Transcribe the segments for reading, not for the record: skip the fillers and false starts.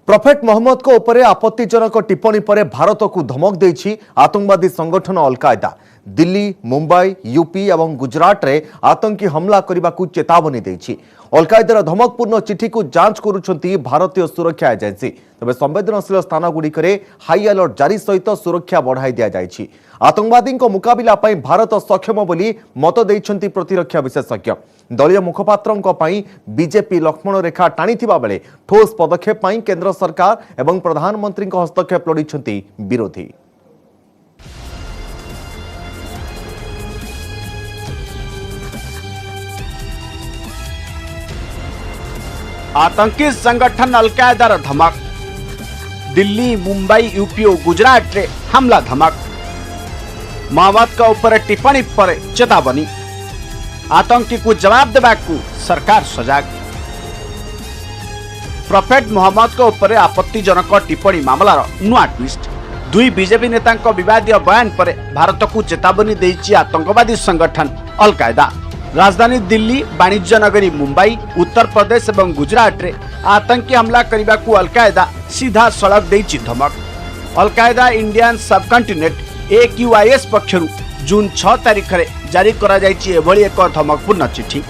Prophet Mohammad को उपरे आपत्तिजनक टिप्पणी पर भारत को धमक देछि आतंकवादी संगठन अल कायदा। दिल्ली, मुंबई, यूपी और गुजरात रे आतंकी हमला करने को चेतावनी देछि। अल कायदार धमकपूर्ण चिठी को जांच करुछंती भारतीय सुरक्षा एजेंसी। तबे संवेदनशील स्थान गुड़िकरे हाई अलर्ट जारी सहित सुरक्षा बढ़ाई दिया जायछि। आतंकवादी मुकाबिला पई भारत सक्षम बोली मत देइछंती प्रतिरक्षा विशेषज्ञ। दलीय मुखपात्रों बीजेपी लक्ष्मण रेखा टाणीथिबा बेले ठोस पदक्षेप पई केंद्र सरकार एवं प्रधानमंत्री हस्तक्षेप लोड़िछंती विरोधी। आतंकी संगठन अल कायदार धमक। दिल्ली, मुंबई, यूपी और गुजरात रे हमला धमक। मोहम्मद का ऊपर टिप्पणी पर चेतावनी। आतंकी को जवाब देवा को सरकार सजाग। प्रफेट मोहम्मद को ऊपर आपत्तिजनक टिप्पणी मामलार नुआ ट्विस्ट। दुई बीजेपी नेता विवादीय बयान पर भारत को चेतावनी देइछि आतंकवादी संगठन अल कायदा। राजधानी दिल्ली, वाणिज्य नगरी मुंबई, उत्तर प्रदेश और गुजरात रे आतंकी हमला करने को अल कायदा सीधा सड़क देइछि धमक। अल कायदा इंडियन सबकंटिनेंट AQIS पक्षरु जून 6 तारिख रे जारी करा जाइछि एभली एक धमकपूर्ण चिठी।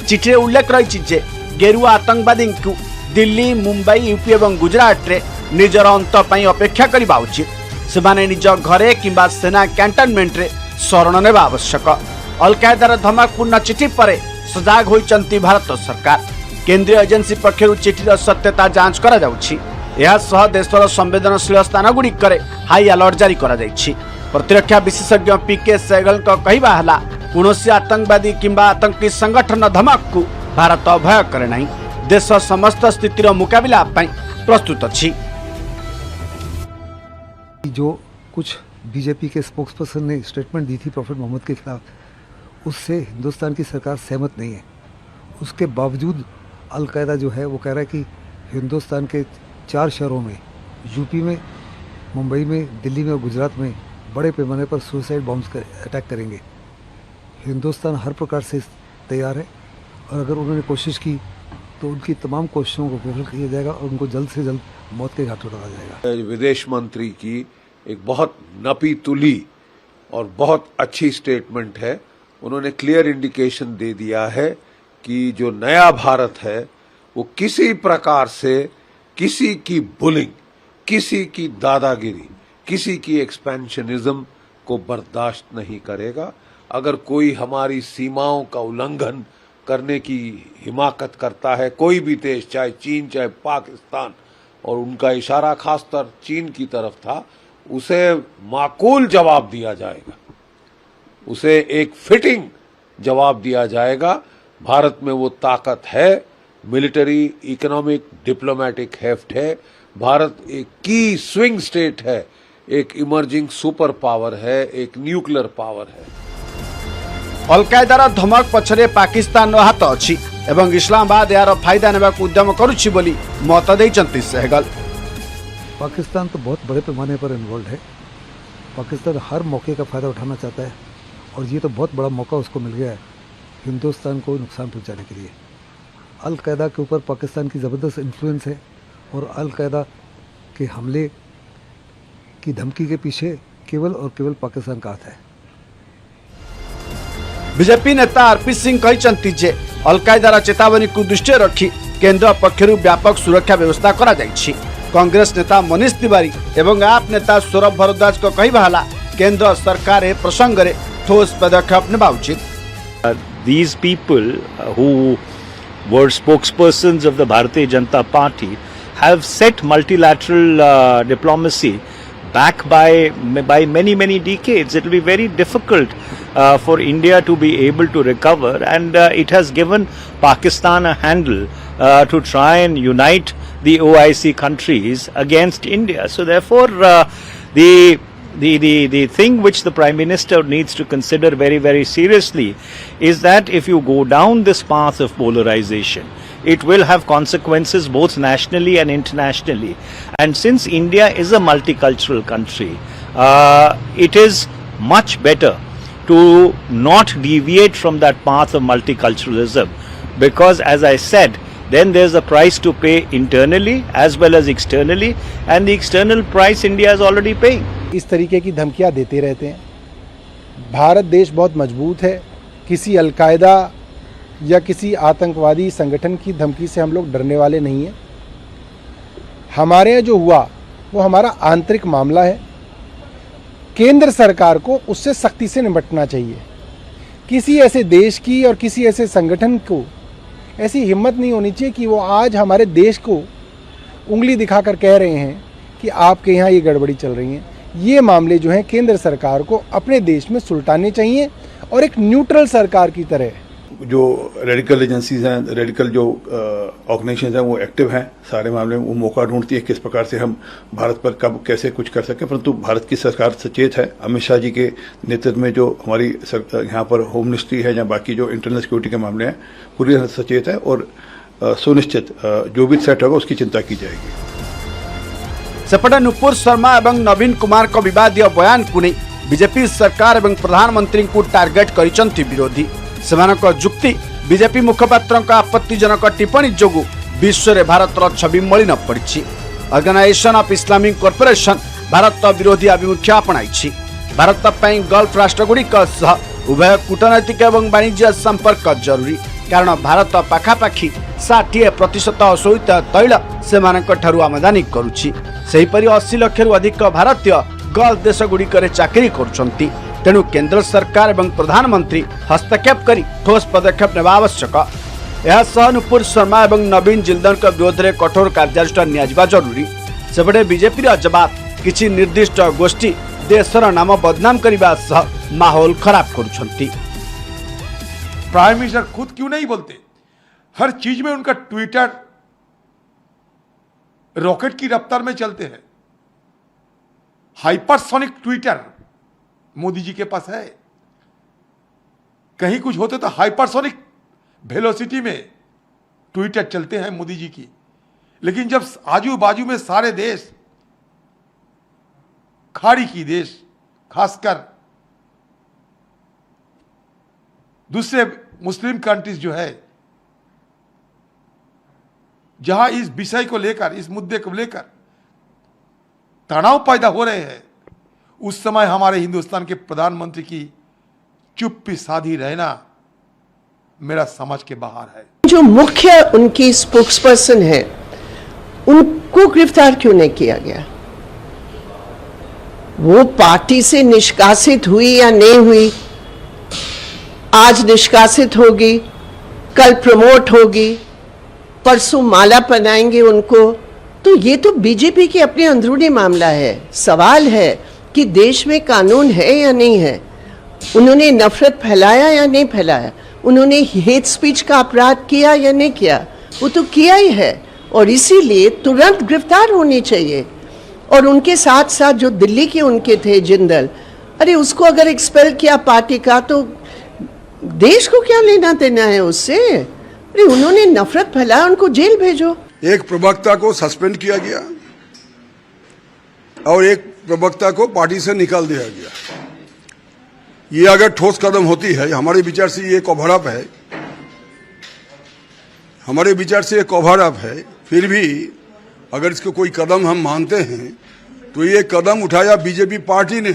चिठी रे उल्लेख रहिछि जे गेरुआ आतंकवादी को दिल्ली, मुंबई, यूपी और गुजरात रे निजर अंत पई अपेक्षा करबा उचित। सेमाने निज घरे किंबा सेना कैंटनमेंट रे शरण नेबा आवश्यक। अल कायदार धमकपूर्ण चिठी पर सजाग होइचंती भारत सरकार। केंद्रीय एजेंसी पक्षरु चिठीर सत्यता जांच करा जाउछि। एहा सह देशर संवेदनशील स्थान गुड़िकरे हाई अलर्ट जारी करा जाइछि। प्रतिरक्षा विशेषज्ञ PK सहगल कहवा है कौन आतंकवादी किंबा आतंकी संगठन धमक को भारत भय करे नहीं। देश समस्त स्थितिर मुकाबला प्रस्तुत अछि। जो कुछ बीजेपी के स्पोक्सपर्सन ने स्टेटमेंट दी थी प्रॉफेट मोहम्मद के खिलाफ, उससे हिंदुस्तान की सरकार सहमत नहीं है। उसके बावजूद अल कायदा जो है वो कह रहा है कि हिंदुस्तान के 4 शहरों में, यूपी में, मुंबई में, दिल्ली में और गुजरात में बड़े पैमाने पर सुसाइड बॉम्ब्स अटैक करेंगे। हिंदुस्तान हर प्रकार से तैयार है और अगर उन्होंने कोशिश की तो उनकी तमाम कोशिशों को विफल किया जाएगा और उनको जल्द से जल्द मौत के घाट उतारा जाएगा। विदेश मंत्री की एक बहुत नपी तुली और बहुत अच्छी स्टेटमेंट है। उन्होंने क्लियर इंडिकेशन दे दिया है कि जो नया भारत है वो किसी प्रकार से किसी की बुलिंग, किसी की दादागिरी, किसी की एक्सपेंशनिज्म को बर्दाश्त नहीं करेगा। अगर कोई हमारी सीमाओं का उल्लंघन करने की हिमाकत करता है, कोई भी देश, चाहे चीन चाहे पाकिस्तान, और उनका इशारा खासकर चीन की तरफ था, उसे माकूल जवाब दिया जाएगा, उसे एक फिटिंग जवाब दिया जाएगा। भारत में वो ताकत है, मिलिट्री, इकोनॉमिक, डिप्लोमेटिक हेफ्ट है। भारत एक की स्विंग स्टेट है, एक इमर्जिंग सुपर पावर है, एक न्यूक्लियर पावर है। अल कायदार धमक पछरे पाकिस्तान हाथ अछि एवं इस्लामाबाद यार फायदा नेबा उद्यम करुछि बोली मत देइचंती सहगल। पाकिस्तान तो बहुत बड़े पैमाने पर इन्वॉल्व है। पाकिस्तान हर मौके का फ़ायदा उठाना चाहता है और ये तो बहुत बड़ा मौका उसको मिल गया है हिंदुस्तान को नुकसान पहुंचाने के लिए। अल कायदा के ऊपर पाकिस्तान की ज़बरदस्त इन्फ्लुएंस है और अल कायदा के हमले की धमकी के पीछे केवल और केवल पाकिस्तान का हाथ है। बीजेपी नेता RP सिंह कहते जे अल कायदार चेतावनी को दृष्टि रखी केंद्र पक्षरु व्यापक सुरक्षा व्यवस्था करा जाइछि। कांग्रेस नेता मनीष तिवारी एवं आप नेता सौरभ भारद्वाज को कहवा है केंद्र सरकार ए प्रसंग रे ठोस पदक्षेप नेबा उचित। These people who were spokespersons of the Bharatiya Janata Party have set multilateral diplomacy back by many decades. It will be very difficult for India to be able to recover, and it has given Pakistan a handle to try and unite the OIC countries against India. So therefore the thing which the Prime Minister needs to consider very seriously is that if you go down this path of polarization, it will have consequences both nationally and internationally. And since India is a multicultural country, it is much better to not deviate from that path of multiculturalism, because as I said, then there's a price to pay internally as well as externally, and the external price India is already paying. इस तरीके की धमकियां देते रहते हैं। भारत देश बहुत मजबूत है, किसी अलकायदा या किसी आतंकवादी संगठन की धमकी से हम लोग डरने वाले नहीं हैं। हमारे यहाँ जो हुआ वो हमारा आंतरिक मामला है, केंद्र सरकार को उससे सख्ती से निपटना चाहिए। किसी ऐसे देश की और किसी ऐसे संगठन को ऐसी हिम्मत नहीं होनी चाहिए कि वो आज हमारे देश को उंगली दिखाकर कह रहे हैं कि आपके यहाँ ये गड़बड़ी चल रही है। ये मामले जो हैं केंद्र सरकार को अपने देश में सुलटाने चाहिए और एक न्यूट्रल सरकार की तरह। जो रेडिकल एजेंसीज हैं, रेडिकल जो ऑर्गेनाइजेशन हैं, वो एक्टिव हैं सारे मामले में। वो मौका ढूंढती है किस प्रकार से हम भारत पर कब कैसे कुछ कर सकें, परंतु भारत की सरकार सचेत है। अमित शाह जी के नेतृत्व में जो हमारी यहाँ पर होम मिनिस्ट्री है या बाकी जो इंटरनल सिक्योरिटी के मामले हैं, पूरी तरह सचेत है और सुनिश्चित जो भी सेट होगा उसकी चिंता की जाएगी। सेपटे नुपुर शर्मा और नवीन कुमार को विवादीय बयान को नहीं बीजेपी सरकार और प्रधानमंत्री को टार्गेट करिसंती विरोधी। सेमानक जुक्ति बीजेपी मुखपात्र आपत्तिजनक टिप्पणी जोगु विश्व में भारतर छवि मलिन पड़ी। Organisation of Islamic corporation Bharat विरोधी आभिमुख्य अपनाई। भारत पर गल्फ राष्ट्रगुड़िक उभय कूटनैतिक और वाणिज्य संपर्क जरूरी, कारण भारत पाखापाखि 60% अशोधित तैल से आमदानी करुछि। सेहीपरि 80 लाख अधिक भारतीय गल्फ देशगुड़िक चाकरी करुछंती। तेणु केंद्र सरकार और प्रधानमंत्री हस्तक्षेप कर ठोस पदक्षेप नेबा आवश्यक। यह नुपुर शर्मा और नवीन जिल्दन विरोध में कठोर कार्यानुष्ठान नियाजिबा जरूरी। सेपटे बीजेपी जवाब किसी निर्दिष्ट गोष्ठी देशर नाम बदनाम करने सह माहौल खराब करुछंती। प्राइम मिनिस्टर खुद क्यों नहीं बोलते? हर चीज में उनका ट्विटर रॉकेट की रफ्तार में चलते हैं। हाइपरसोनिक ट्विटर मोदी जी के पास है। कहीं कुछ होते तो हाइपरसोनिक वेलोसिटी में ट्विटर चलते हैं मोदी जी की। लेकिन जब आजू बाजू में सारे देश, खाड़ी की देश, खासकर दूसरे मुस्लिम कंट्रीज जो है, जहां इस विषय को लेकर, इस मुद्दे को लेकर तनाव पैदा हो रहे हैं, उस समय हमारे हिंदुस्तान के प्रधानमंत्री की चुप्पी साधी रहना मेरा समझ के बाहर है। जो मुख्य उनकी स्पोक्सपर्सन है, उनको गिरफ्तार क्यों नहीं किया गया? वो पार्टी से निष्कासित हुई या नहीं हुई, आज निष्कासित होगी, कल प्रमोट होगी, परसों माला पहनाएंगे उनको। तो ये तो बीजेपी की अपनी अंदरूनी मामला है। सवाल है कि देश में कानून है या नहीं है। उन्होंने नफरत फैलाया या नहीं फैलाया, उन्होंने हेट स्पीच का अपराध किया या नहीं किया, वो तो किया ही है और इसीलिए तुरंत गिरफ्तार होनी चाहिए। और उनके साथ साथ जो दिल्ली के उनके थे जिंदल, अरे उसको अगर एक्सपेल किया पार्टी का तो देश को क्या लेना देना है उससे? अरे उन्होंने नफरत फैलाया, उनको जेल भेजो। एक प्रवक्ता को सस्पेंड किया गया और एक प्रवक्ता को पार्टी से निकाल दिया गया। ये अगर ठोस कदम होती है, हमारे विचार से ये कवर अप है, हमारे विचार से ये कवर अप है। फिर भी अगर इसको कोई कदम हम मानते हैं तो ये कदम उठाया बीजेपी पार्टी ने।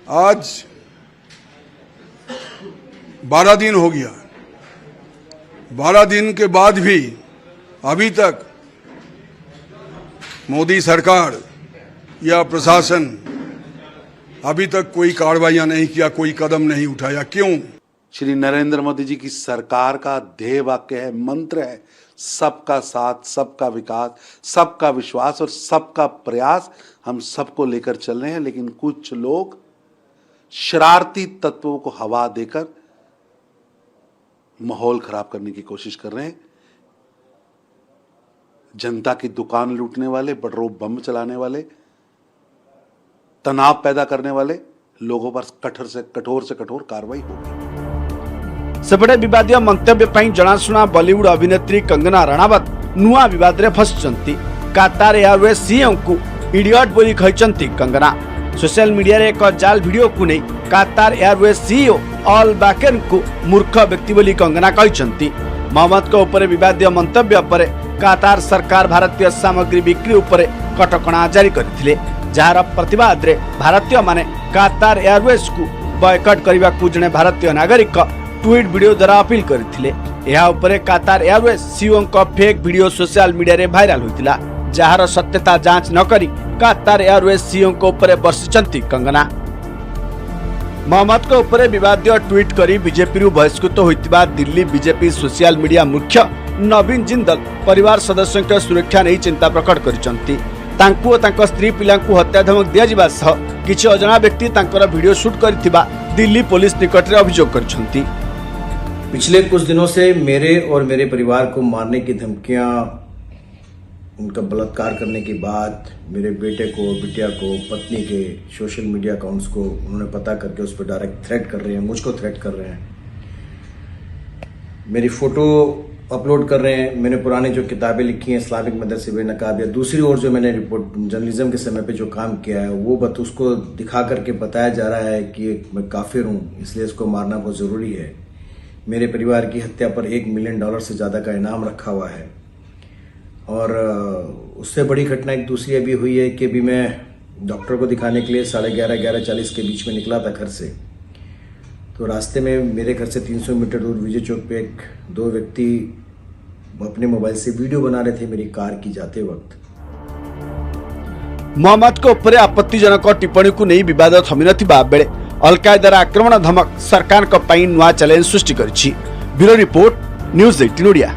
आज 12 दिन हो गया, 12 दिन के बाद भी अभी तक मोदी सरकार या प्रशासन अभी तक कोई कार्रवाइयां नहीं किया, कोई कदम नहीं उठाया। क्यों? श्री नरेंद्र मोदी जी की सरकार का ध्येय वाक्य है, मंत्र है, सबका साथ, सबका विकास, सबका विश्वास और सबका प्रयास। हम सबको लेकर चल रहे हैं, लेकिन कुछ लोग शरारती तत्वों को हवा देकर माहौल खराब करने की कोशिश कर रहे हैं। जनता की दुकान लूटने वाले, पेट्रोल बम चलाने वाले, तनाव पैदा करने वाले लोगों पर कठोर से कठोर कार्रवाई होगी। सेपटे विवादीय मंतव्य पर जनाशुना बॉलीवुड अभिनेत्री कंगना रणावत नुआ विवाद रे फसिचंती। कातार एयरवेज सीएम को इडियट बोली कहचंती कंगना। सोशल मीडिया रे एक जाल वीडियो को नहीं कातार एयरवेज सीईओ अल बाकेन को मूर्ख व्यक्ति बोली कंगना कहचंती। मोहम्मद को ऊपर विवादीय मंतव्य पर कातार सरकार भारतीय सामग्री बिक्री उपर कटकणा जारी करथिले, जार प्रतिवाद रे भारतीय माने कातार एयरवेज को बॉयकट करने को जड़े भारतीय नागरिक ट्वीट वीडियो द्वारा अपील करथिले। यह उपरे कातार एयरवेज सीईओ को फेक वीडियो सोशल मीडिया रे वायरल होइतिला, जार सत्यता जांच न करी कातार एयरवेज सीईओ को ऊपर बर्षिचंती कंगना। मोहम्मद को ऊपर विवादीय ट्वीट करी बीजेपी रु बहिष्कृत होइतिबा दिल्ली बीजेपी सोशल मीडिया मुख्य नवीन जिंदल परिवार सदस्यों के सुरक्षा नहीं चिंता प्रकट करिसंती। तांकु और तांको स्त्री पिलांकु हत्या धमक दिया जिबा सह किछि अजଣା व्यक्ति तांकर वीडियो शूट करथिबा दिल्ली पुलिस निकट रे अभियोग करछंती। पिछले कुछ दिनों से मेरे और मेरे परिवार को मारने की धमकियां, उनका बलात्कार करने के बाद मेरे बेटे को, बिटिया को, पत्नी के सोशल मीडिया अकाउंट्स को उन्होंने पता करके उस पर डायरेक्ट थ्रेट कर रहे हैं, मुझको थ्रेट कर रहे हैं, मेरी फोटो अपलोड कर रहे हैं। मैंने पुरानी जो किताबें लिखी हैं इस्लामिक मदरसे बेनकाब, या दूसरी ओर जो मैंने रिपोर्ट जर्नलिज्म के समय पे जो काम किया है वो उसको दिखा करके बताया जा रहा है कि मैं काफिर हूँ, इसलिए इसको मारना बहुत ज़रूरी है। मेरे परिवार की हत्या पर $1 मिलियन से ज़्यादा का इनाम रखा हुआ है। और उससे बड़ी घटना एक दूसरी अभी हुई है कि अभी मैं डॉक्टर को दिखाने के लिए 11:30-11:40 के बीच में निकला था घर से, तो रास्ते में मेरे घर से 300 मीटर दूर विजय चौक पे दो व्यक्ति अपने मोबाइल से वीडियो बना रहे थे मेरी कार की जाते वक्त। मोहम्मद को ऊपर आपत्तिजनक टिप्पणी को नहीं विवाद थमी नथिबा बेले अलकायदार आक्रमण धमक सरकार को नुआ चैलेंज सृष्टि करिछि। Bureau report, news 18 Odia.